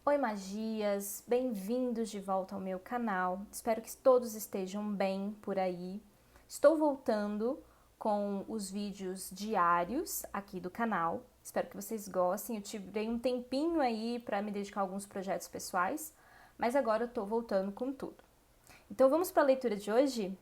Oi magias, bem-vindos de volta ao meu canal, espero que todos estejam bem por aí. Estou voltando com os vídeos diários aqui do canal, espero que vocês gostem. Eu tirei um tempinho aí para me dedicar a alguns projetos pessoais, mas agora eu tô voltando com tudo. Então vamos para a leitura de hoje?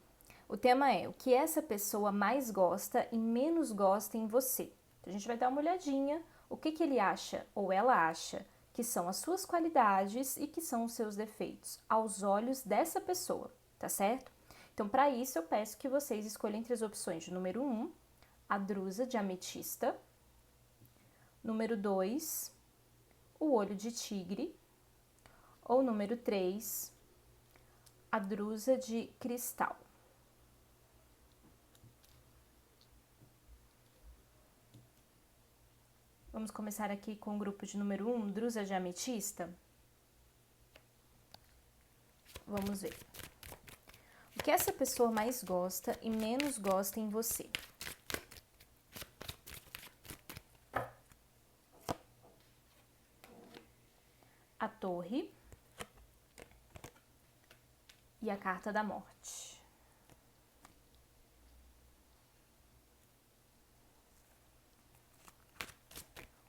O tema é o que essa pessoa mais gosta e menos gosta em você. Então, a gente vai dar uma olhadinha o que ele acha ou ela acha que são as suas qualidades e que são os seus defeitos aos olhos dessa pessoa, tá certo? Então, para isso, eu peço que vocês escolham entre as opções de número 1, a drusa de ametista, número 2, o olho de tigre, ou número 3, a drusa de cristal. Vamos começar aqui com o grupo de número 1, drusa de ametista. Vamos ver. O que essa pessoa mais gosta e menos gosta em você? A torre e a carta da morte.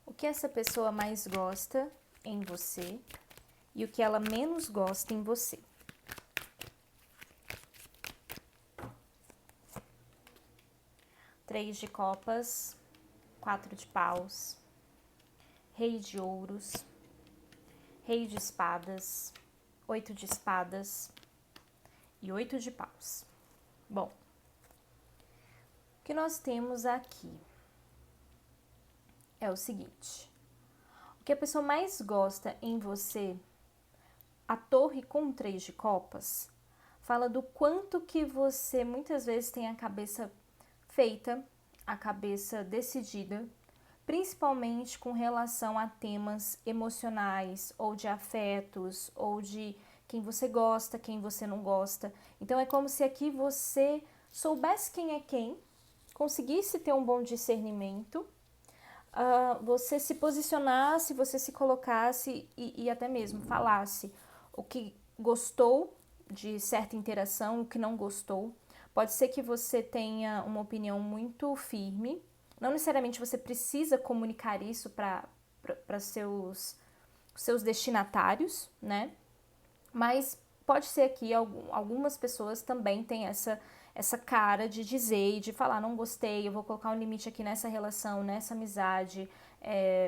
O que essa pessoa mais gosta em você e o que ela menos gosta em você? Três de copas, 4 de paus, rei de ouros, rei de espadas, 8 de espadas e 8 de paus. Bom, o que nós temos aqui é o seguinte: o que a pessoa mais gosta em você, a torre com 3 de copas, fala do quanto que você muitas vezes tem a cabeça feita, a cabeça decidida, principalmente com relação a temas emocionais ou de afetos ou de quem você gosta, quem você não gosta. Então é como se aqui você soubesse quem é quem, conseguisse ter um bom discernimento, você se posicionasse, você se colocasse e até mesmo falasse o que gostou de certa interação, o que não gostou. Pode ser que você tenha uma opinião muito firme, não necessariamente você precisa comunicar isso para seus destinatários, né? Mas pode ser que algumas pessoas também têm essa cara de dizer e de falar, não gostei, eu vou colocar um limite aqui nessa relação, nessa amizade,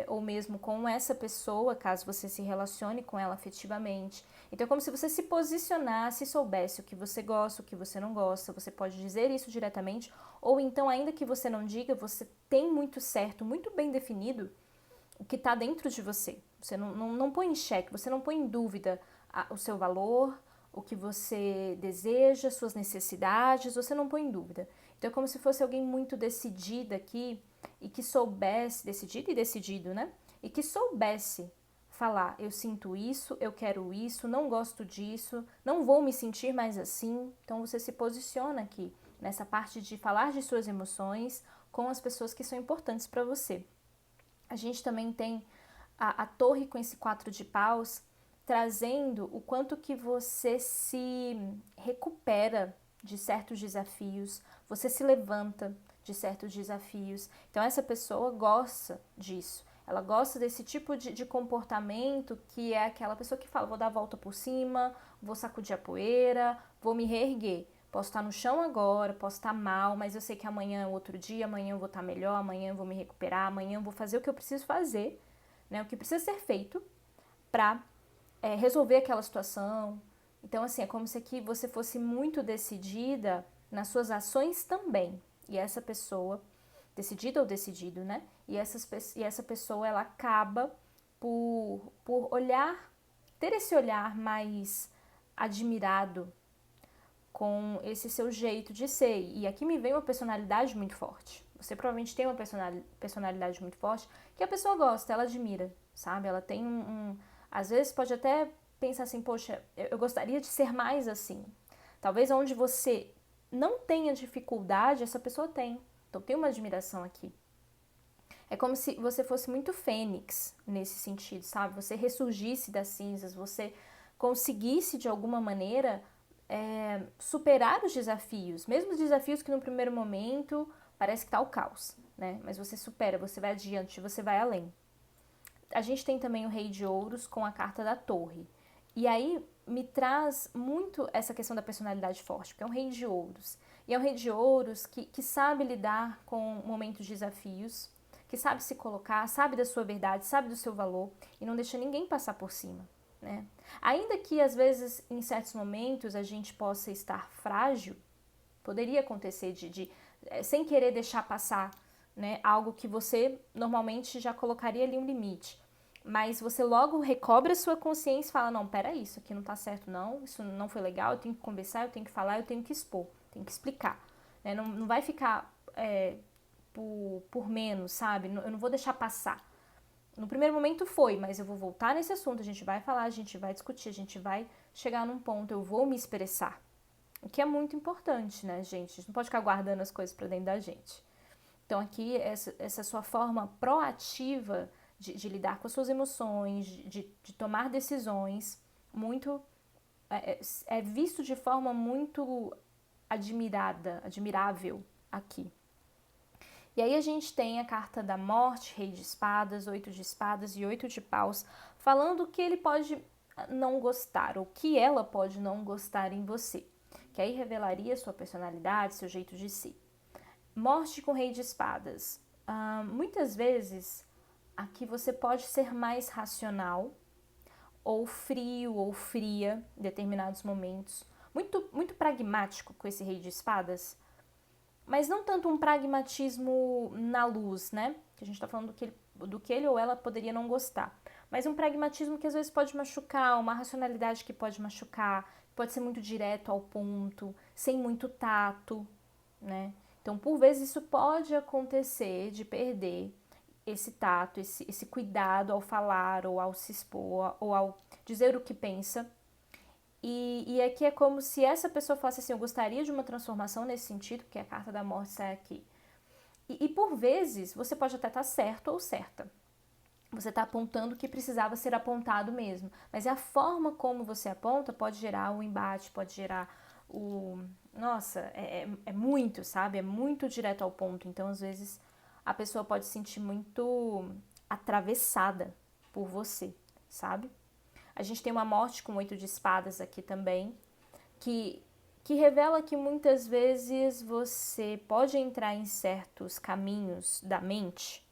ou mesmo com essa pessoa, caso você se relacione com ela afetivamente. Então é como se você se posicionasse e soubesse o que você gosta, o que você não gosta, você pode dizer isso diretamente, ou então, ainda que você não diga, você tem muito certo, muito bem definido o que está dentro de você. Você não põe em xeque, você não põe em dúvida o seu valor, o que você deseja, suas necessidades, você não põe em dúvida. Então é como se fosse alguém muito decidida aqui e que soubesse, decidida e decidido, né? E que soubesse falar, eu sinto isso, eu quero isso, não gosto disso, não vou me sentir mais assim. Então você se posiciona aqui nessa parte de falar de suas emoções com as pessoas que são importantes para você. A gente também tem a torre com esse 4 de paus, trazendo o quanto que você se recupera de certos desafios, você se levanta de certos desafios. Então essa pessoa gosta disso, ela gosta desse tipo de comportamento, que é aquela pessoa que fala, vou dar a volta por cima, vou sacudir a poeira, vou me reerguer. Posso estar no chão agora, posso estar mal, mas eu sei que amanhã é outro dia, amanhã eu vou estar melhor, amanhã eu vou me recuperar, amanhã eu vou fazer o que eu preciso fazer, né? O que precisa ser feito para resolver aquela situação. Então, assim, é como se aqui você fosse muito decidida nas suas ações também. E essa pessoa, decidida ou decidido, né? E essa pessoa, ela acaba por olhar, ter esse olhar mais admirado com esse seu jeito de ser. E aqui me vem uma personalidade muito forte. Você provavelmente tem uma personalidade muito forte que a pessoa gosta, ela admira, sabe? Ela tem às vezes pode até pensar assim, poxa, eu gostaria de ser mais assim. Talvez onde você não tenha dificuldade, essa pessoa tem. Então tem uma admiração aqui. É como se você fosse muito fênix nesse sentido, sabe? Você ressurgisse das cinzas, você conseguisse de alguma maneira superar os desafios, mesmo os desafios que no primeiro momento parece que tá o caos, né? Mas você supera, você vai adiante, você vai além. A gente tem também o Rei de Ouros com a carta da Torre. E aí me traz muito essa questão da personalidade forte, porque é um Rei de Ouros. E é um Rei de Ouros que sabe lidar com momentos de desafios, que sabe se colocar, sabe da sua verdade, sabe do seu valor e não deixa ninguém passar por cima, né? Ainda que às vezes em certos momentos a gente possa estar frágil, poderia acontecer de sem querer deixar passar, né, algo que você normalmente já colocaria ali um limite. Mas você logo recobra a sua consciência e fala, não, peraí, isso aqui não tá certo não, isso não foi legal, eu tenho que conversar, eu tenho que falar, eu tenho que expor, tenho que explicar. Né? Não vai ficar por menos, sabe? Eu não vou deixar passar. No primeiro momento foi, mas eu vou voltar nesse assunto, a gente vai falar, a gente vai discutir, a gente vai chegar num ponto, eu vou me expressar. O que é muito importante, né, gente? A gente não pode ficar guardando as coisas pra dentro da gente. Então aqui, essa sua forma proativa de lidar com as suas emoções, de tomar decisões, muito é visto de forma muito admirável aqui. E aí a gente tem a carta da morte, Rei de Espadas, 8 de Espadas e 8 de Paus, falando que ele pode não gostar, ou que ela pode não gostar em você, que aí revelaria sua personalidade, seu jeito de ser. Morte com Rei de Espadas. Muitas vezes aqui você pode ser mais racional, ou frio, ou fria em determinados momentos. Muito pragmático com esse Rei de Espadas, mas não tanto um pragmatismo na luz, né? Que a gente tá falando do que ele ou ela poderia não gostar. Mas um pragmatismo que às vezes pode machucar, uma racionalidade que pode machucar, pode ser muito direto ao ponto, sem muito tato, né? Então, por vezes, isso pode acontecer de perder esse tato, esse cuidado ao falar, ou ao se expor, ou ao dizer o que pensa. E aqui é como se essa pessoa falasse assim, eu gostaria de uma transformação nesse sentido, porque a carta da morte sai aqui. E por vezes, você pode até estar certo ou certa. Você está apontando o que precisava ser apontado mesmo. Mas é a forma como você aponta pode gerar o embate, pode gerar o... Nossa, é muito, sabe? É muito direto ao ponto. Então, às vezes, a pessoa pode se sentir muito atravessada por você, sabe? A gente tem uma morte com 8 de espadas aqui também, que revela que muitas vezes você pode entrar em certos caminhos da mente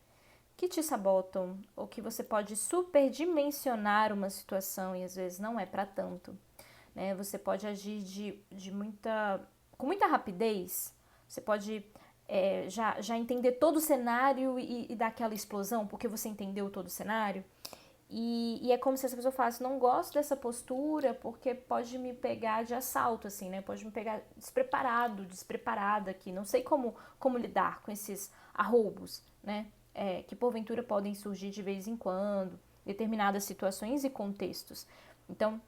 que te sabotam, ou que você pode superdimensionar uma situação e às vezes não é para tanto. Né? Você pode agir com muita rapidez, você pode já entender todo o cenário e dar aquela explosão porque você entendeu todo o cenário. E é como se essa pessoa falasse, não gosto dessa postura porque pode me pegar de assalto, assim, né? Pode me pegar despreparada aqui. Não sei como lidar com esses arroubos, né? Que porventura podem surgir de vez em quando, determinadas situações e contextos. Então,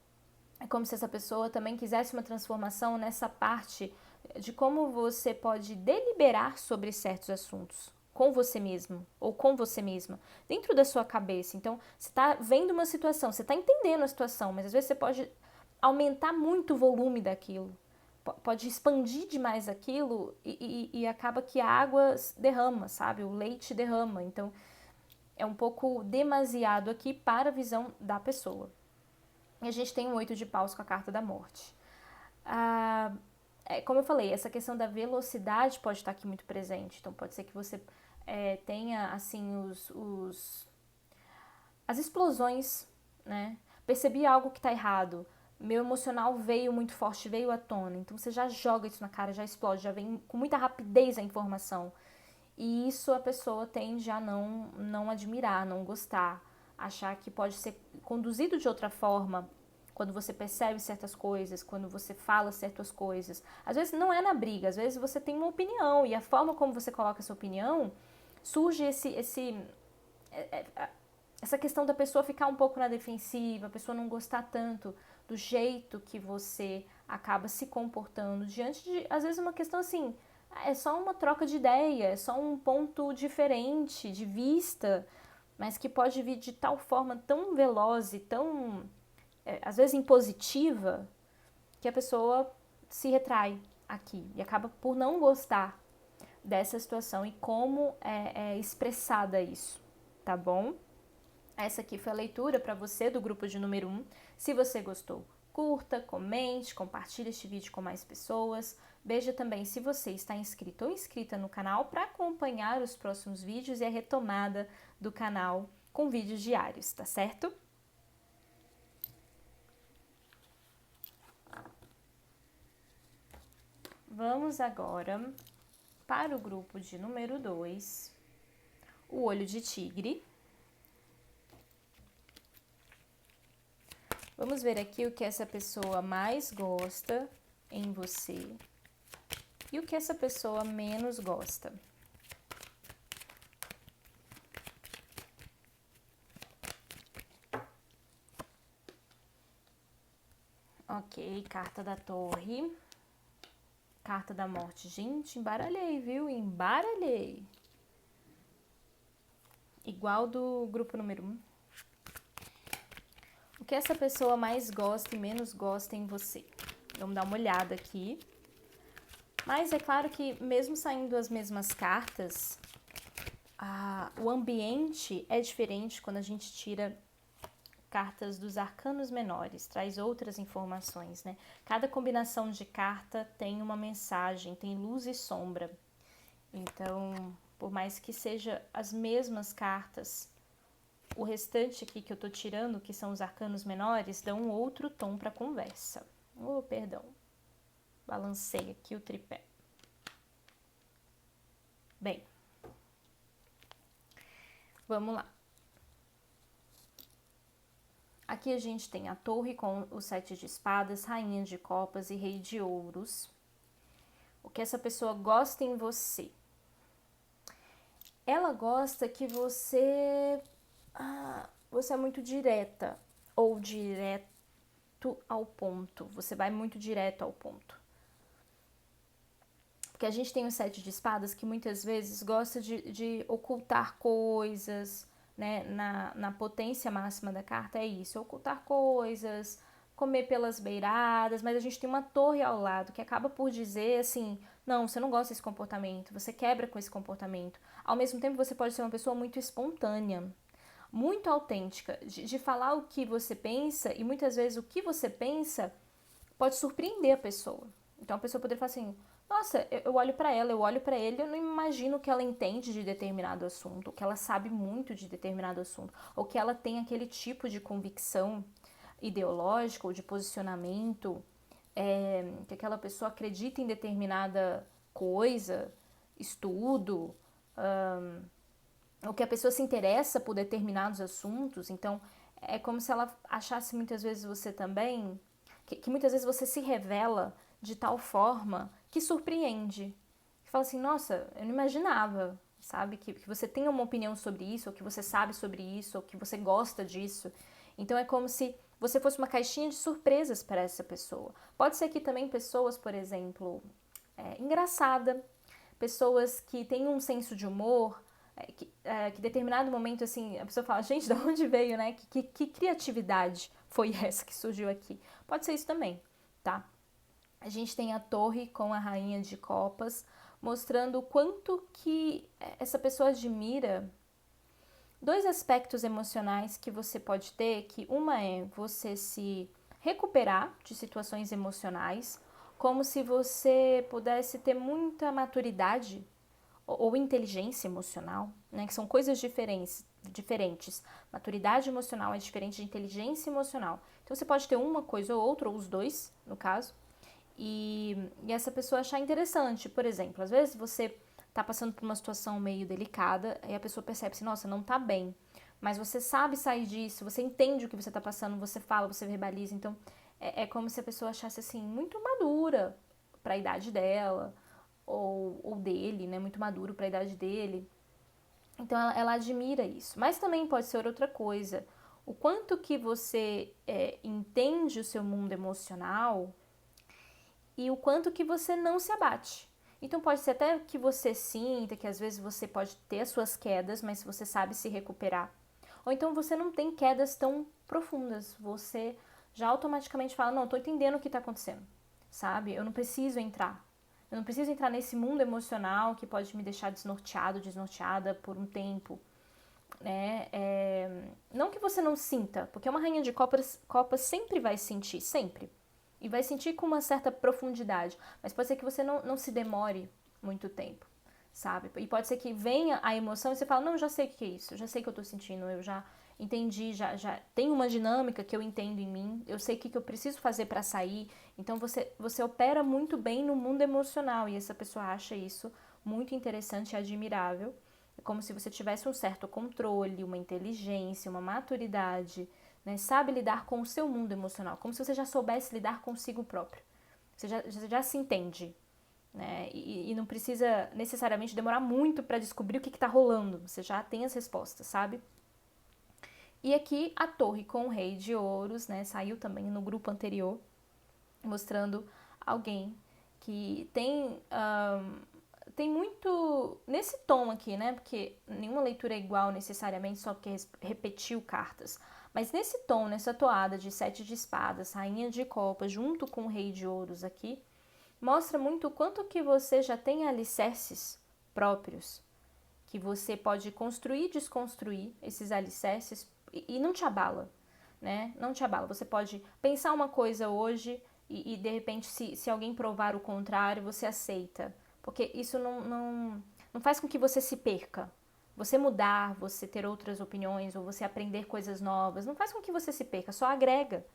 é como se essa pessoa também quisesse uma transformação nessa parte de como você pode deliberar sobre certos assuntos com você mesmo ou com você mesma, dentro da sua cabeça. Então, você está vendo uma situação, você está entendendo a situação, mas às vezes você pode aumentar muito o volume daquilo, pode expandir demais aquilo e acaba que a água derrama, sabe? O leite derrama. Então, é um pouco demasiado aqui para a visão da pessoa. E a gente tem um 8 de paus com a carta da morte. Como eu falei, essa questão da velocidade pode estar aqui muito presente. Então, pode ser que você tenha, assim, as explosões, né? Percebi algo que está errado. Meu emocional veio muito forte, veio à tona. Então, você já joga isso na cara, já explode, já vem com muita rapidez a informação. E isso a pessoa tende a não admirar, não gostar. Achar que pode ser conduzido de outra forma quando você percebe certas coisas, quando você fala certas coisas. Às vezes não é na briga, às vezes você tem uma opinião e a forma como você coloca essa opinião, surge essa questão da pessoa ficar um pouco na defensiva, a pessoa não gostar tanto do jeito que você acaba se comportando diante de, às vezes, uma questão assim, É só uma troca de ideia, é só um ponto diferente de vista, mas que pode vir de tal forma tão veloz e tão, às vezes, impositiva, que a pessoa se retrai aqui e acaba por não gostar dessa situação e como é expressada isso, tá bom? Essa aqui foi a leitura para você do grupo de número 1. Se você gostou, curta, comente, compartilhe este vídeo com mais pessoas. Veja também se você está inscrito ou inscrita no canal para acompanhar os próximos vídeos e a retomada do canal com vídeos diários, tá certo? Vamos agora para o grupo de número 2, o olho de tigre. Vamos ver aqui o que essa pessoa mais gosta em você e o que essa pessoa menos gosta. Ok, carta da torre, carta da morte. Gente, embaralhei, viu? Embaralhei. Igual do grupo número 1. O que essa pessoa mais gosta e menos gosta em você? Vamos dar uma olhada aqui. Mas é claro que mesmo saindo as mesmas cartas, o ambiente é diferente quando a gente tira cartas dos arcanos menores, traz outras informações, né? Cada combinação de carta tem uma mensagem, tem luz e sombra. Então, por mais que seja as mesmas cartas, o restante aqui que eu tô tirando, que são os arcanos menores, dão um outro tom para a conversa. Oh, perdão. Balancei aqui o tripé. Bem, vamos lá. Aqui a gente tem a torre com o 7 de espadas, rainha de copas e rei de ouros. O que essa pessoa gosta em você? Ela gosta que você é muito direta ou direto ao ponto. Você vai muito direto ao ponto. Porque a gente tem o 7 de espadas que muitas vezes gosta de ocultar coisas, né? Na potência máxima da carta é isso, ocultar coisas, comer pelas beiradas, mas a gente tem uma torre ao lado que acaba por dizer assim, não, você não gosta desse comportamento, você quebra com esse comportamento. Ao mesmo tempo, você pode ser uma pessoa muito espontânea, muito autêntica, de falar o que você pensa, e muitas vezes o que você pensa pode surpreender a pessoa. Então a pessoa poderia falar assim, nossa, eu olho pra ela, eu olho pra ele, eu não imagino que ela entende de determinado assunto, que ela sabe muito de determinado assunto, ou que ela tem aquele tipo de convicção ideológica ou de posicionamento, que aquela pessoa acredita em determinada coisa, estudo, ou que a pessoa se interessa por determinados assuntos. Então é como se ela achasse muitas vezes você também, que muitas vezes você se revela de tal forma que surpreende. Que fala assim, nossa, eu não imaginava, sabe? Que você tenha uma opinião sobre isso, ou que você sabe sobre isso, ou que você gosta disso. Então é como se você fosse uma caixinha de surpresas para essa pessoa. Pode ser que também pessoas, por exemplo, engraçada, pessoas que têm um senso de humor, que determinado momento, assim, a pessoa fala, gente, de onde veio, né? Que criatividade foi essa que surgiu aqui? Pode ser isso também, tá? A gente tem a torre com a rainha de copas, mostrando o quanto que essa pessoa admira dois aspectos emocionais que você pode ter, que uma é você se recuperar de situações emocionais, como se você pudesse ter muita maturidade ou inteligência emocional, né, que são coisas diferentes. Maturidade emocional é diferente de inteligência emocional. Então você pode ter uma coisa ou outra, ou os dois, no caso, e essa pessoa achar interessante. Por exemplo, às vezes você tá passando por uma situação meio delicada e a pessoa percebe assim, nossa, não tá bem. Mas você sabe sair disso, você entende o que você tá passando, você fala, você verbaliza. Então, é como se a pessoa achasse assim, muito madura para a idade dela, ou dele, né? Muito maduro para a idade dele. Então, ela admira isso. Mas também pode ser outra coisa. O quanto que você entende o seu mundo emocional e o quanto que você não se abate. Então pode ser até que você sinta que às vezes você pode ter as suas quedas, mas você sabe se recuperar. Ou então você não tem quedas tão profundas, você já automaticamente fala, não, tô entendendo o que tá acontecendo, sabe? Eu não preciso entrar. Eu não preciso entrar nesse mundo emocional que pode me deixar desnorteado, desnorteada por um tempo, né? Não que você não sinta, porque uma rainha de copas sempre vai sentir, sempre. E vai sentir com uma certa profundidade. Mas pode ser que você não se demore muito tempo, sabe? E pode ser que venha a emoção e você fala, não, eu já sei o que é isso, eu já sei o que eu tô sentindo, eu já entendi, já tem uma dinâmica que eu entendo em mim, eu sei o que eu preciso fazer para sair. Então você opera muito bem no mundo emocional e essa pessoa acha isso muito interessante e admirável. É como se você tivesse um certo controle, uma inteligência, uma maturidade, né? Sabe lidar com o seu mundo emocional, como se você já soubesse lidar consigo próprio. Você já se entende, né? E não precisa necessariamente demorar muito para descobrir o que está rolando. Você já tem as respostas, sabe? E aqui a torre com o rei de ouros, né? Saiu também no grupo anterior, mostrando alguém que tem muito nesse tom aqui, né? Porque nenhuma leitura é igual necessariamente só porque repetiu cartas. Mas nesse tom, nessa toada de 7 de espadas, rainha de copas, junto com o rei de ouros aqui, mostra muito o quanto que você já tem alicerces próprios, que você pode construir e desconstruir esses alicerces e não te abala, né? Não te abala. Você pode pensar uma coisa hoje e de repente, se alguém provar o contrário, você aceita. Porque isso não faz com que você se perca. Você mudar, você ter outras opiniões ou você aprender coisas novas, não faz com que você se perca, só agrega.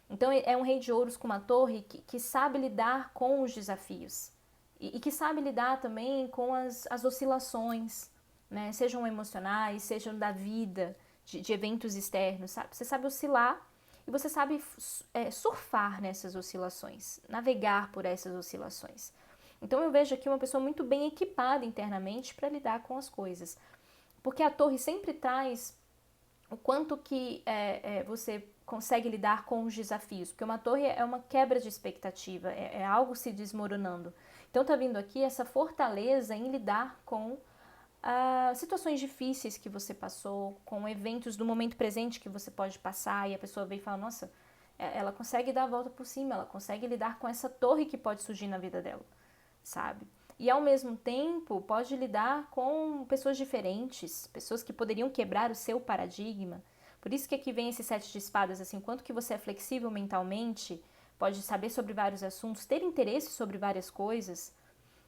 Então é um rei de ouros com uma torre que sabe lidar com os desafios e que sabe lidar também com as oscilações, né? Sejam emocionais, sejam da vida, de eventos externos, sabe? Você sabe oscilar e você sabe surfar nessas oscilações, navegar por essas oscilações. Então eu vejo aqui uma pessoa muito bem equipada internamente para lidar com as coisas. Porque a torre sempre traz o quanto que você consegue lidar com os desafios. Porque uma torre é uma quebra de expectativa, é algo se desmoronando. Então tá vindo aqui essa fortaleza em lidar com situações difíceis que você passou, com eventos do momento presente que você pode passar e a pessoa vem e fala, nossa, ela consegue dar a volta por cima, ela consegue lidar com essa torre que pode surgir na vida dela, sabe? E ao mesmo tempo pode lidar com pessoas diferentes, pessoas que poderiam quebrar o seu paradigma. Por isso que aqui vem esse 7 de espadas, assim, quanto que você é flexível mentalmente, pode saber sobre vários assuntos, ter interesse sobre várias coisas,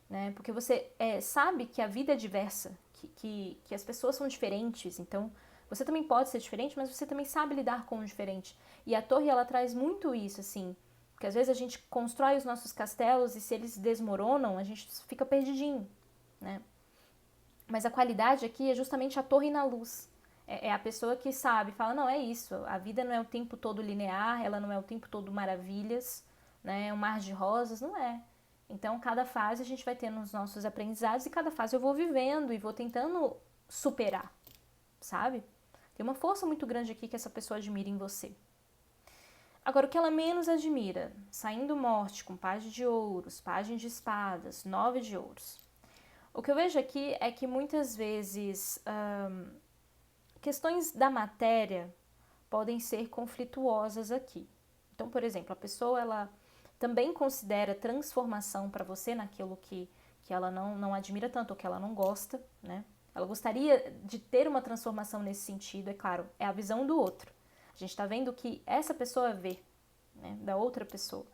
né? Porque você sabe que a vida é diversa, que as pessoas são diferentes, então você também pode ser diferente, mas você também sabe lidar com o diferente. E a torre, ela traz muito isso, assim, porque às vezes a gente constrói os nossos castelos e se eles desmoronam, a gente fica perdidinho, né? Mas a qualidade aqui é justamente a torre na luz. É a pessoa que sabe, fala, não, é isso, a vida não é o tempo todo linear, ela não é o tempo todo maravilhas, né? Um mar de rosas, não é. Então, cada fase a gente vai tendo os nossos aprendizados e cada fase eu vou vivendo e vou tentando superar, sabe? Tem uma força muito grande aqui que essa pessoa admira em você. Agora, o que ela menos admira, saindo morte com pajem de ouros, pajem de espadas, 9 de ouros. O que eu vejo aqui é que muitas vezes questões da matéria podem ser conflituosas aqui. Então, por exemplo, a pessoa ela também considera transformação para você naquilo que ela não admira tanto ou que ela não gosta, né? Ela gostaria de ter uma transformação nesse sentido, é claro, é a visão do outro. A gente está vendo o que essa pessoa vê, né, da outra pessoa.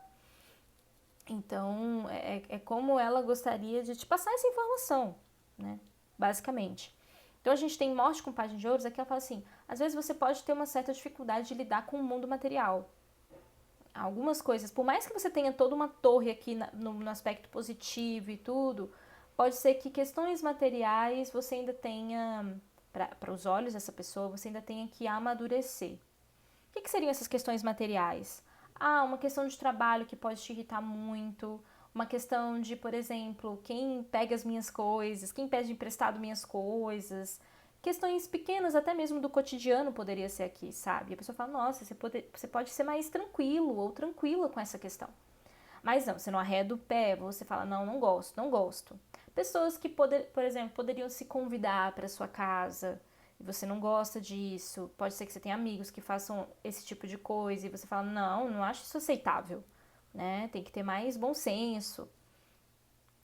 Então, é como ela gostaria de te passar essa informação, né, basicamente. Então, a gente tem morte com página de ouros, aqui ela fala assim, às vezes você pode ter uma certa dificuldade de lidar com o mundo material. Algumas coisas, por mais que você tenha toda uma torre aqui no aspecto positivo e tudo, pode ser que questões materiais você ainda tenha, para os olhos dessa pessoa, você ainda tenha que amadurecer. O que seriam essas questões materiais? Uma questão de trabalho que pode te irritar muito, uma questão de, por exemplo, quem pega as minhas coisas, quem pede emprestado minhas coisas, questões pequenas, até mesmo do cotidiano poderia ser aqui, sabe? E a pessoa fala, nossa, você pode ser mais tranquilo ou tranquila com essa questão. Mas não, você não arreda o pé, você fala, não, não gosto, não gosto. Pessoas que, por exemplo, poderiam se convidar para sua casa e você não gosta disso. Pode ser que você tenha amigos que façam esse tipo de coisa e você fala, não, não acho isso aceitável, né? Tem que ter mais bom senso.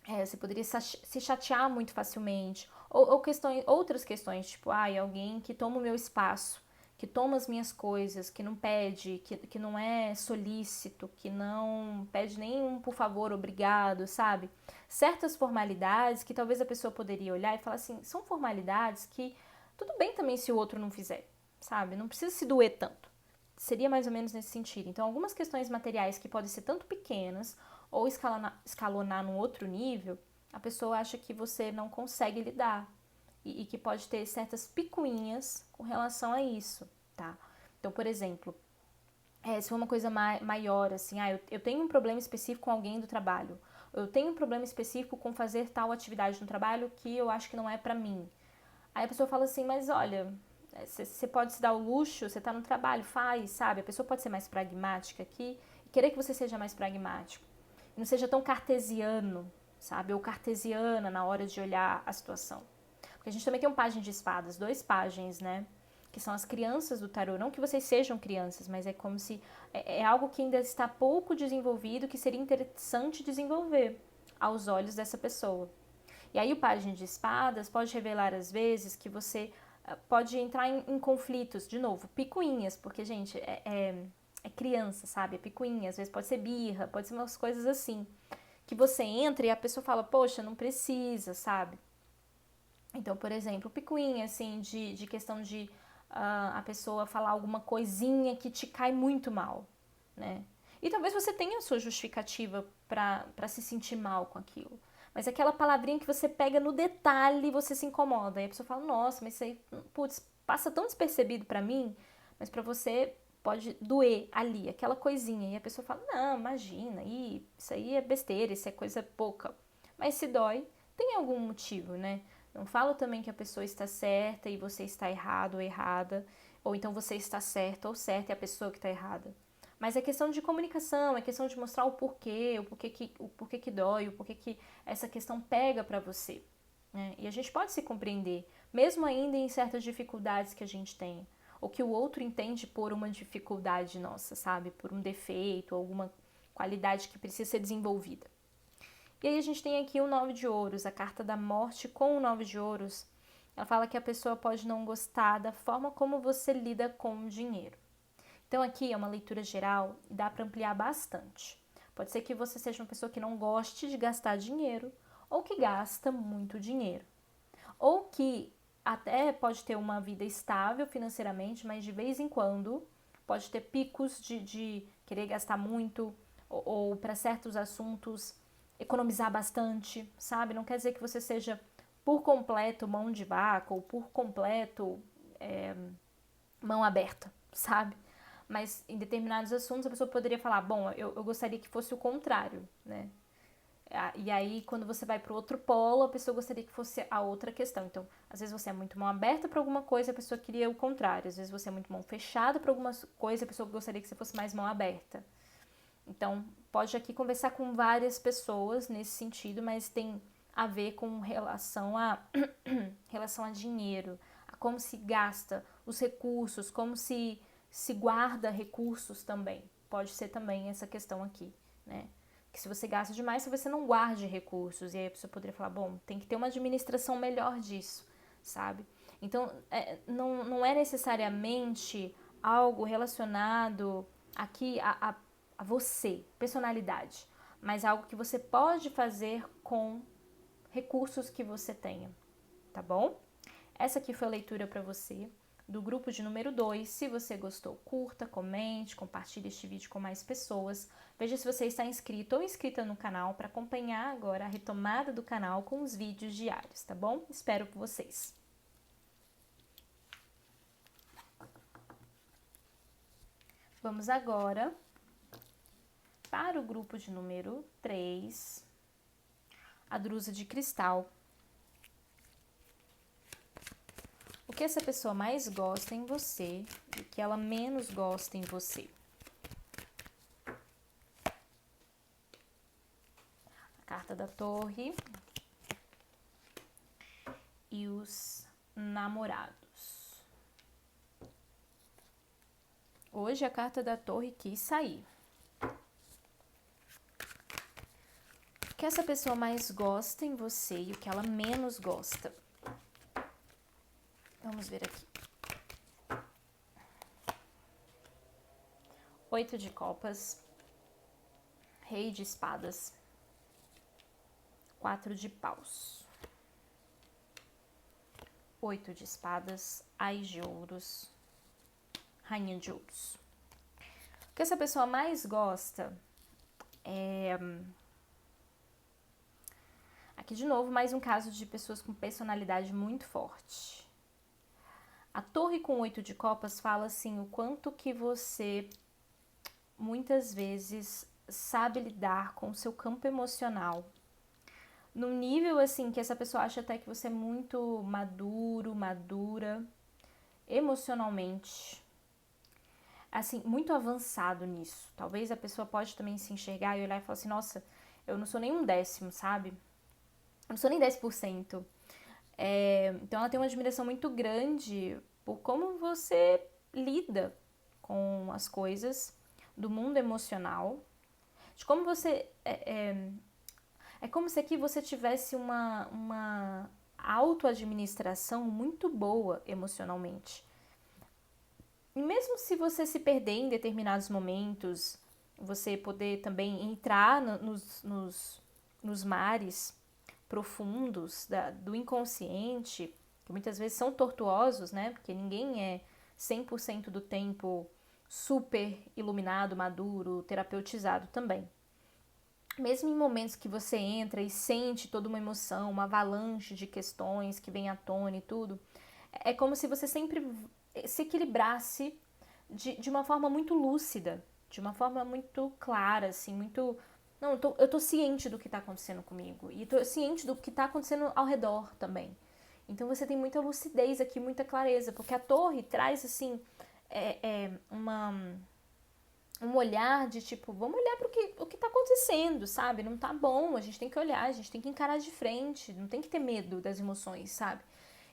Você poderia se chatear muito facilmente. Ou outras questões, tipo, alguém que toma o meu espaço, que toma as minhas coisas, que não pede, que não é solícito, que não pede nenhum por favor, obrigado, sabe? Certas formalidades que talvez a pessoa poderia olhar e falar assim, são formalidades que tudo bem também se o outro não fizer, sabe? Não precisa se doer tanto. Seria mais ou menos nesse sentido. Então, algumas questões materiais que podem ser tanto pequenas ou escalonar num outro nível, a pessoa acha que você não consegue lidar e que pode ter certas picuinhas com relação a isso, tá? Então, por exemplo, se for uma coisa maior, assim, eu tenho um problema específico com alguém do trabalho, eu tenho um problema específico com fazer tal atividade no trabalho que eu acho que não é pra mim. Aí a pessoa fala assim, mas olha, você pode se dar o luxo, você tá no trabalho, faz, sabe? A pessoa pode ser mais pragmática aqui e querer que você seja mais pragmático. E não seja tão cartesiano, sabe? Ou cartesiana na hora de olhar a situação. Porque a gente também tem um pajem de espadas, 2 pajens, né? Que são as crianças do tarô. Não que vocês sejam crianças, mas é como se... É algo que ainda está pouco desenvolvido, que seria interessante desenvolver aos olhos dessa pessoa. E aí o pajem de espadas pode revelar às vezes que você pode entrar em conflitos, de novo, picuinhas, porque, gente, é criança, sabe? É picuinha, às vezes pode ser birra, pode ser umas coisas assim. Que você entra e a pessoa fala, poxa, não precisa, sabe? Então, por exemplo, picuinha, assim, de questão de a pessoa falar alguma coisinha que te cai muito mal, né? E talvez você tenha a sua justificativa pra se sentir mal com aquilo. Mas aquela palavrinha que você pega no detalhe, você se incomoda. E a pessoa fala, nossa, mas isso aí, putz, passa tão despercebido pra mim, mas pra você pode doer ali, aquela coisinha. E a pessoa fala, não, imagina, isso aí é besteira, isso é coisa pouca. Mas se dói, tem algum motivo, né? Não falo também que a pessoa está certa e você está errado ou errada, ou então você está certa ou certa e a pessoa que está errada. Mas é questão de comunicação, é questão de mostrar o porquê que dói, o porquê que essa questão pega pra você, né? E a gente pode se compreender, mesmo ainda em certas dificuldades que a gente tem, ou que o outro entende por uma dificuldade nossa, sabe? Por um defeito, alguma qualidade que precisa ser desenvolvida. E aí a gente tem aqui o 9 de ouros, a carta da morte com o 9 de ouros. Ela fala que a pessoa pode não gostar da forma como você lida com o dinheiro. Então aqui é uma leitura geral e dá para ampliar bastante. Pode ser que você seja uma pessoa que não goste de gastar dinheiro ou que gasta muito dinheiro. Ou que até pode ter uma vida estável financeiramente, mas de vez em quando pode ter picos de querer gastar muito ou para certos assuntos economizar bastante, sabe? Não quer dizer que você seja por completo mão de vaca ou por completo mão aberta, sabe? Mas em determinados assuntos a pessoa poderia falar, bom, eu gostaria que fosse o contrário, né? E aí, quando você vai para o outro polo, a pessoa gostaria que fosse a outra questão. Então, às vezes você é muito mão aberta para alguma coisa, a pessoa queria o contrário. Às vezes você é muito mão fechada para alguma coisa, a pessoa gostaria que você fosse mais mão aberta. Então, pode aqui conversar com várias pessoas nesse sentido, mas tem a ver com relação a relação a dinheiro, a como se gasta os recursos, como se guarda recursos também. Pode ser também essa questão aqui, né? Que se você gasta demais, se você não guarde recursos. E aí a pessoa poderia falar, bom, tem que ter uma administração melhor disso, sabe? Então, não é necessariamente algo relacionado aqui a você, personalidade, mas algo que você pode fazer com recursos que você tenha, tá bom? Essa aqui foi a leitura para você do grupo de número 2. Se você gostou, curta, comente, compartilhe este vídeo com mais pessoas. Veja se você está inscrito ou inscrita no canal para acompanhar agora a retomada do canal com os vídeos diários, tá bom? Espero por vocês. Vamos agora para o grupo de número 3, a drusa de cristal. O que essa pessoa mais gosta em você e o que ela menos gosta em você. carta da Torre e os namorados. Hoje a carta da Torre quis sair. O que essa pessoa mais gosta em você e o que ela menos gosta. Vamos ver aqui. 8 de copas, Rei de espadas, 4 de paus, 8 de espadas, Ás de ouros, Rainha de ouros. O que essa pessoa mais gosta é... Aqui de novo, mais um caso de pessoas com personalidade muito forte. A torre com 8 de copas fala assim, o quanto que você muitas vezes sabe lidar com o seu campo emocional. Num nível assim que essa pessoa acha até que você é muito maduro, madura, emocionalmente. Assim, muito avançado nisso. Talvez a pessoa pode também se enxergar e olhar e falar assim, nossa, eu não sou nem um décimo, sabe? Eu não sou nem 10%. Então ela tem uma admiração muito grande por como você lida com as coisas do mundo emocional, de como você... É como se aqui você tivesse uma autoadministração muito boa emocionalmente. E mesmo se você se perder em determinados momentos, você poder também entrar nos mares profundos do inconsciente, que muitas vezes são tortuosos, né? Porque ninguém é 100% do tempo super iluminado, maduro, terapeutizado também. Mesmo em momentos que você entra e sente toda uma emoção, uma avalanche de questões que vem à tona e tudo, é como se você sempre se equilibrasse de uma forma muito lúcida, de uma forma muito clara, assim, muito... Não, eu tô ciente do que tá acontecendo comigo e tô ciente do que tá acontecendo ao redor também. Então você tem muita lucidez aqui, muita clareza, porque a torre traz, assim, um olhar de tipo, vamos olhar para o que tá acontecendo, sabe? Não tá bom, a gente tem que olhar, a gente tem que encarar de frente, não tem que ter medo das emoções, sabe?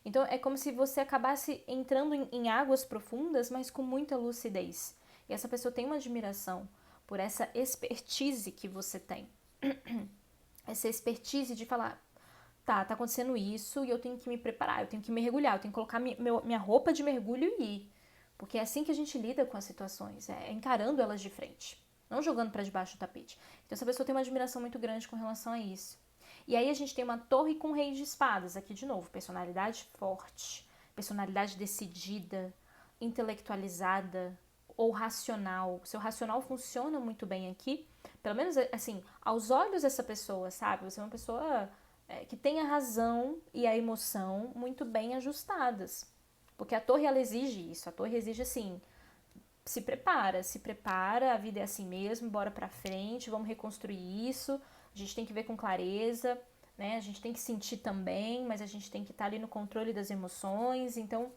Então é como se você acabasse entrando em águas profundas, mas com muita lucidez. E essa pessoa tem uma admiração por essa expertise que você tem. Essa expertise de falar, tá acontecendo isso e eu tenho que me preparar, eu tenho que mergulhar, eu tenho que colocar minha roupa de mergulho e ir. Porque é assim que a gente lida com as situações, é encarando elas de frente, não jogando para debaixo do tapete. Então essa pessoa tem uma admiração muito grande com relação a isso. E aí a gente tem uma torre com rei de espadas, aqui de novo, personalidade forte, personalidade decidida, intelectualizada ou racional. O seu racional funciona muito bem aqui, pelo menos assim, aos olhos dessa pessoa, sabe? Você é uma pessoa que tem a razão e a emoção muito bem ajustadas. Porque a torre, ela exige isso. A torre exige, assim, se prepara, a vida é assim mesmo, bora pra frente, vamos reconstruir isso. A gente tem que ver com clareza, né? A gente tem que sentir também, mas a gente tem que estar ali no controle das emoções. Então,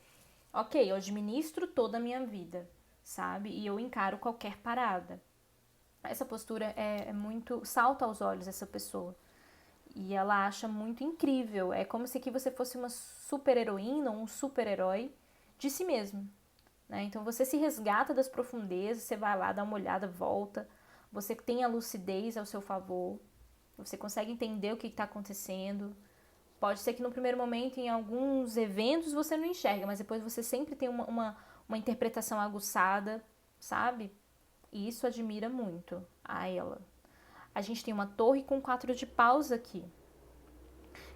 ok, eu administro toda a minha vida, sabe? E eu encaro qualquer parada. Essa postura é muito... salta aos olhos essa pessoa. E ela acha muito incrível. É como se aqui você fosse uma super-heroína ou um super-herói de si mesmo. Né? Então você se resgata das profundezas, você vai lá, dá uma olhada, volta. Você tem a lucidez ao seu favor. Você consegue entender o que está acontecendo. Pode ser que no primeiro momento, em alguns eventos, você não enxerga, mas depois você sempre tem uma interpretação aguçada, sabe? E isso admira muito a ela. A gente tem uma torre com 4 de paus aqui,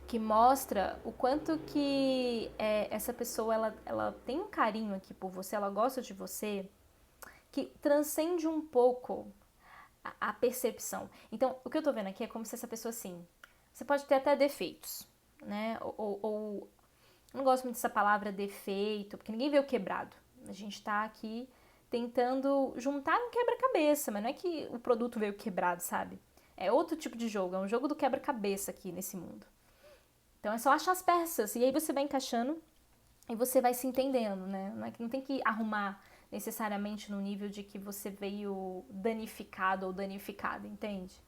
que mostra o quanto que essa pessoa ela tem um carinho aqui por você, ela gosta de você, que transcende um pouco a percepção. Então, o que eu tô vendo aqui é como se essa pessoa, assim, você pode ter até defeitos, né? Ou não gosto muito dessa palavra defeito, porque ninguém vê o quebrado. A gente tá aqui tentando juntar um quebra-cabeça, mas não é que o produto veio quebrado, sabe? É outro tipo de jogo, é um jogo do quebra-cabeça aqui nesse mundo. Então é só achar as peças e aí você vai encaixando e você vai se entendendo, né? Não tem que arrumar necessariamente no nível de que você veio danificado ou danificada, entende?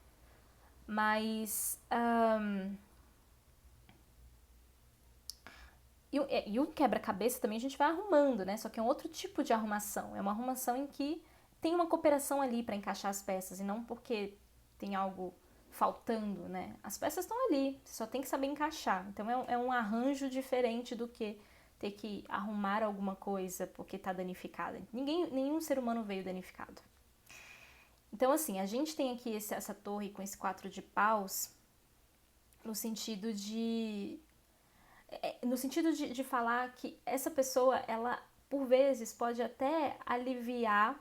Mas e o quebra-cabeça também a gente vai arrumando, né? Só que é um outro tipo de arrumação. É uma arrumação em que tem uma cooperação ali para encaixar as peças e não porque tem algo faltando, né? As peças estão ali, você só tem que saber encaixar. Então é um arranjo diferente do que ter que arrumar alguma coisa porque tá danificada. Nenhum ser humano veio danificado. Então, assim, a gente tem aqui essa torre com esse 4 de paus no sentido de falar que essa pessoa, ela, por vezes, pode até aliviar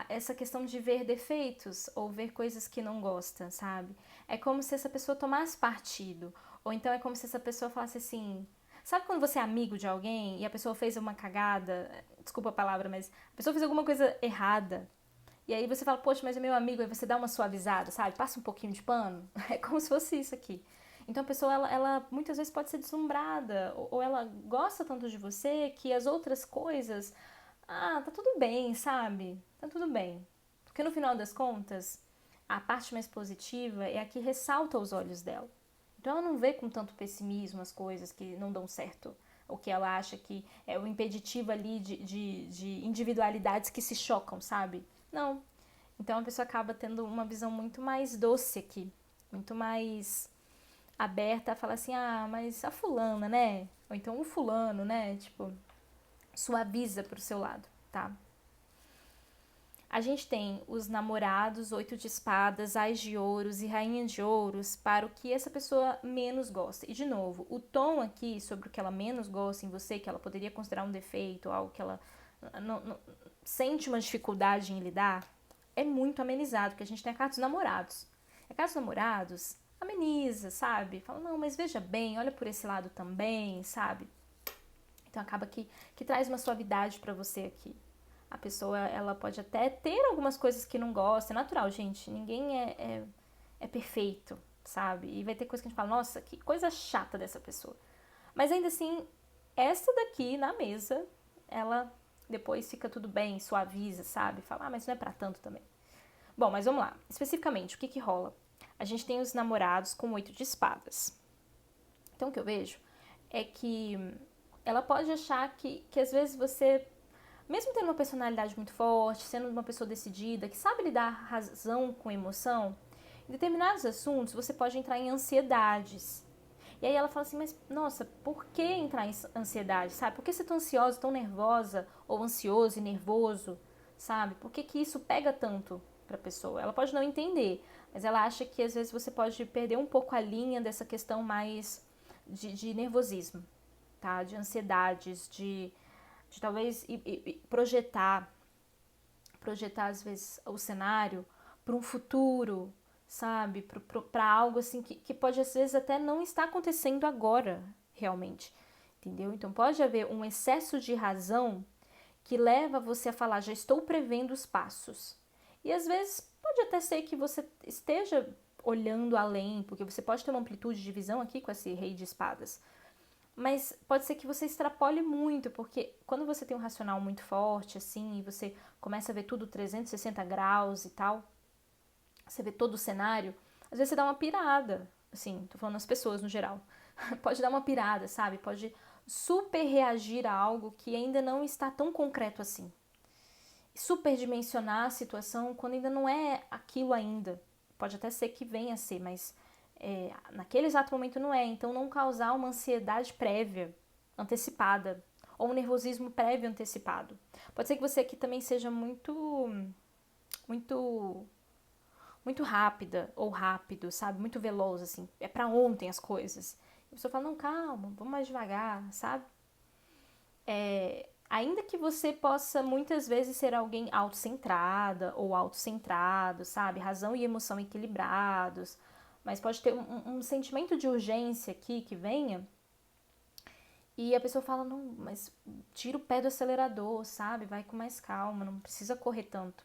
essa questão de ver defeitos ou ver coisas que não gosta, sabe? É como se essa pessoa tomasse partido. Ou então é como se essa pessoa falasse assim... Sabe quando você é amigo de alguém e a pessoa fez uma cagada? Desculpa a palavra, mas a pessoa fez alguma coisa errada. E aí você fala, poxa, mas é meu amigo, aí você dá uma suavizada, sabe? Passa um pouquinho de pano. É como se fosse isso aqui. Então a pessoa, ela muitas vezes pode ser deslumbrada, ou ela gosta tanto de você que as outras coisas, tá tudo bem, sabe? Tá tudo bem. Porque no final das contas, a parte mais positiva é a que ressalta os olhos dela. Então ela não vê com tanto pessimismo as coisas que não dão certo, ou que ela acha que é o impeditivo ali de individualidades que se chocam, sabe? Não. Então a pessoa acaba tendo uma visão muito mais doce aqui, muito mais aberta a falar assim, mas a fulana, né? Ou então o fulano, né? Tipo, suaviza pro seu lado, tá? A gente tem os namorados, 8 de espadas, ás de ouros e rainha de ouros para o que essa pessoa menos gosta. E de novo, o tom aqui sobre o que ela menos gosta em você, que ela poderia considerar um defeito, algo que ela não sente uma dificuldade em lidar, é muito amenizado, porque a gente tem a carta dos namorados. A carta dos namorados ameniza, sabe? Fala, não, mas veja bem, olha por esse lado também, sabe? Então acaba que traz uma suavidade para você aqui. A pessoa, ela pode até ter algumas coisas que não gosta, é natural, gente. Ninguém é perfeito, sabe? E vai ter coisa que a gente fala, nossa, que coisa chata dessa pessoa. Mas ainda assim, essa daqui na mesa, ela depois fica tudo bem, suaviza, sabe? Fala, mas não é pra tanto também. Bom, mas vamos lá. Especificamente, o que rola? A gente tem os namorados com 8 de espadas. Então, o que eu vejo é que ela pode achar que às vezes você, mesmo tendo uma personalidade muito forte, sendo uma pessoa decidida, que sabe lidar razão com emoção, em determinados assuntos você pode entrar em ansiedades. E aí ela fala assim, mas nossa, por que entrar em ansiedade, sabe? Por que você é tão ansiosa, tão nervosa, ou ansioso e nervoso, sabe? Por que isso pega tanto pra pessoa? Ela pode não entender, mas ela acha que às vezes você pode perder um pouco a linha dessa questão mais de nervosismo, tá? De ansiedades, de talvez projetar às vezes o cenário para um futuro, sabe? Para algo assim que pode às vezes até não estar acontecendo agora, realmente, entendeu? Então pode haver um excesso de razão que leva você a falar, já estou prevendo os passos. E às vezes pode até ser que você esteja olhando além, porque você pode ter uma amplitude de visão aqui com esse rei de espadas. Mas pode ser que você extrapole muito, porque quando você tem um racional muito forte, assim, e você começa a ver tudo 360 graus e tal, você vê todo o cenário, às vezes você dá uma pirada, assim, tô falando as pessoas no geral. Pode dar uma pirada, sabe? Pode super reagir a algo que ainda não está tão concreto assim. Superdimensionar a situação quando ainda não é aquilo ainda. Pode até ser que venha a ser, mas naquele exato momento não é. Então não causar uma ansiedade prévia, antecipada, ou um nervosismo prévio antecipado. Pode ser que você aqui também seja muito rápida ou rápido, sabe? Muito veloz, assim. É pra ontem as coisas. E a pessoa fala, não, calma, vamos mais devagar, sabe? Ainda que você possa muitas vezes ser alguém autocentrada ou autocentrado, sabe? Razão e emoção equilibrados, mas pode ter um sentimento de urgência aqui que venha e a pessoa fala, não, mas tira o pé do acelerador, sabe? Vai com mais calma, não precisa correr tanto.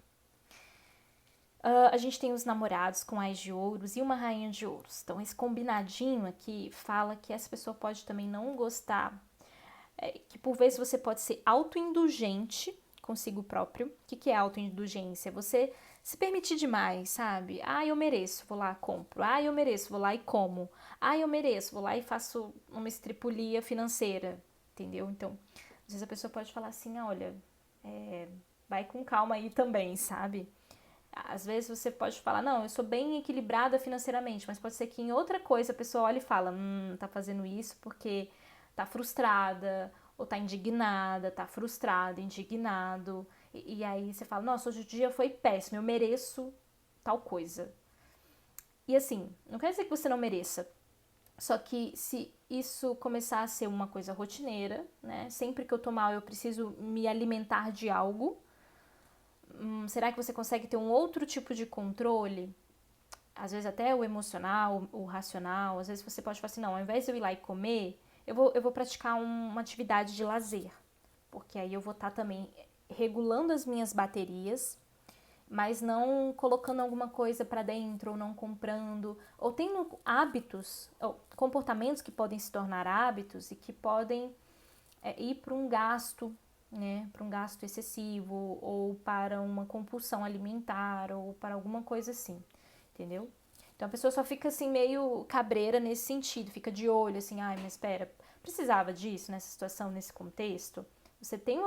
A gente tem os namorados com ás de ouros e uma rainha de ouros. Então, esse combinadinho aqui fala que essa pessoa pode também não gostar, que por vezes você pode ser autoindulgente consigo próprio. O que é autoindulgência? Você se permitir demais, sabe? Ah, eu mereço, vou lá, compro. Ah, eu mereço, vou lá e como. Ah, eu mereço, vou lá e faço uma estripulia financeira, entendeu? Então, às vezes a pessoa pode falar assim, olha, vai com calma aí também, sabe? Às vezes você pode falar, não, eu sou bem equilibrada financeiramente, mas pode ser que em outra coisa a pessoa olhe e fala, tá fazendo isso porque tá frustrada, ou tá indignada, tá frustrado, indignado. E aí você fala, nossa, hoje o dia foi péssimo, eu mereço tal coisa. E assim, não quer dizer que você não mereça. Só que se isso começar a ser uma coisa rotineira, né? Sempre que eu tô mal eu preciso me alimentar de algo. Será que você consegue ter um outro tipo de controle? Às vezes até o emocional, o racional. Às vezes você pode falar assim, não, ao invés de eu ir lá e comer, eu vou praticar uma atividade de lazer. Porque aí eu vou estar também regulando as minhas baterias, mas não colocando alguma coisa para dentro, ou não comprando, ou tendo hábitos, ou comportamentos que podem se tornar hábitos e que podem ir para um gasto, né, para um gasto excessivo, ou para uma compulsão alimentar, ou para alguma coisa assim, entendeu? Então a pessoa só fica assim meio cabreira nesse sentido, fica de olho assim, ai, mas espera, precisava disso nessa situação, nesse contexto? Você tem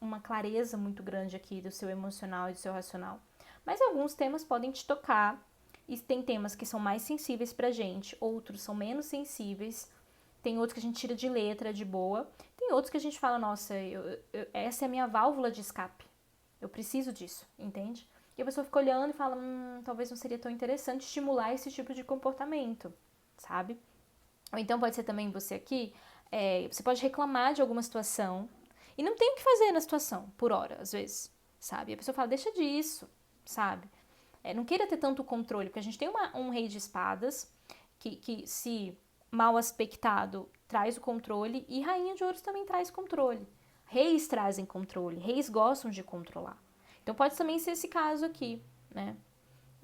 uma clareza muito grande aqui do seu emocional e do seu racional. Mas alguns temas podem te tocar, e tem temas que são mais sensíveis pra gente, outros são menos sensíveis, tem outros que a gente tira de letra, de boa, tem outros que a gente fala, nossa, essa é a minha válvula de escape, eu preciso disso, entende? E a pessoa fica olhando e fala, talvez não seria tão interessante estimular esse tipo de comportamento, sabe? Ou então pode ser também você aqui, você pode reclamar de alguma situação e não tem o que fazer na situação, por hora, às vezes, sabe? E a pessoa fala, deixa disso, sabe? Não queira ter tanto controle, porque a gente tem um rei de espadas que se mal aspectado traz o controle e rainha de ouros também traz controle. Reis trazem controle, reis gostam de controlar. Então pode também ser esse caso aqui, né?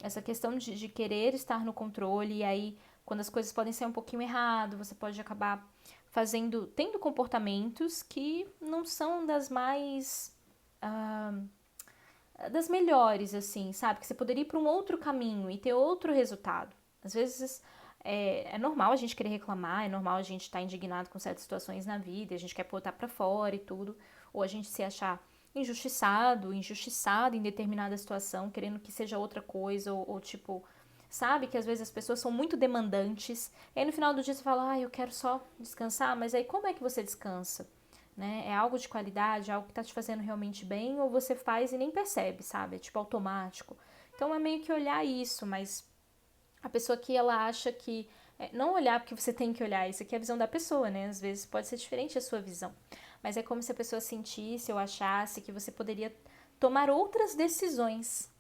Essa questão de querer estar no controle e aí quando as coisas podem ser um pouquinho errado, você pode acabar tendo comportamentos que não são das melhores, assim, sabe? Que você poderia ir para um outro caminho e ter outro resultado. Às vezes é normal a gente querer reclamar, é normal a gente estar indignado com certas situações na vida, a gente quer botar para fora e tudo, ou a gente se achar injustiçado em determinada situação, querendo que seja outra coisa, ou tipo, sabe que às vezes as pessoas são muito demandantes, e aí no final do dia você fala, eu quero só descansar, mas aí como é que você descansa? Né? É algo de qualidade, algo que tá te fazendo realmente bem, ou você faz e nem percebe, sabe? É tipo automático. Então é meio que olhar isso, mas a pessoa que ela acha que não olhar porque você tem que olhar, isso aqui é a visão da pessoa, né? Às vezes pode ser diferente a sua visão, mas é como se a pessoa sentisse ou achasse que você poderia tomar outras decisões,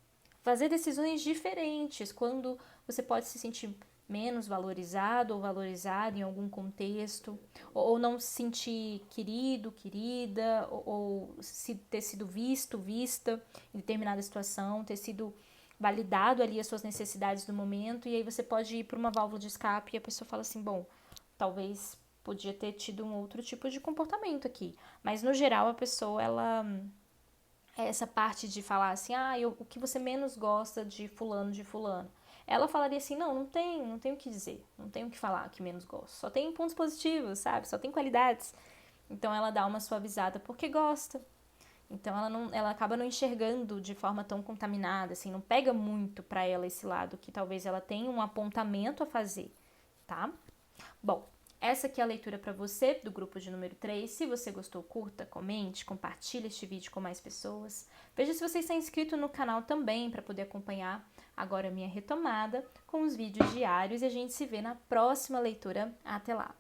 fazer decisões diferentes, quando você pode se sentir menos valorizado ou valorizada em algum contexto, ou não se sentir querido, querida, ou se ter sido visto, vista em determinada situação, ter sido validado ali as suas necessidades do momento, e aí você pode ir para uma válvula de escape e a pessoa fala assim, bom, talvez podia ter tido um outro tipo de comportamento aqui, mas no geral a pessoa, ela essa parte de falar assim, o que você menos gosta de fulano, ela falaria assim, não tem o que dizer, não tem o que falar que menos gosto, só tem pontos positivos, sabe, só tem qualidades, então ela dá uma suavizada porque gosta. Então ela acaba não enxergando de forma tão contaminada, assim, não pega muito pra ela esse lado que talvez ela tenha um apontamento a fazer, tá? Bom, essa aqui é a leitura para você do grupo de número 3. Se você gostou, curta, comente, compartilhe este vídeo com mais pessoas. Veja se você está inscrito no canal também para poder acompanhar agora a minha retomada com os vídeos diários e a gente se vê na próxima leitura. Até lá!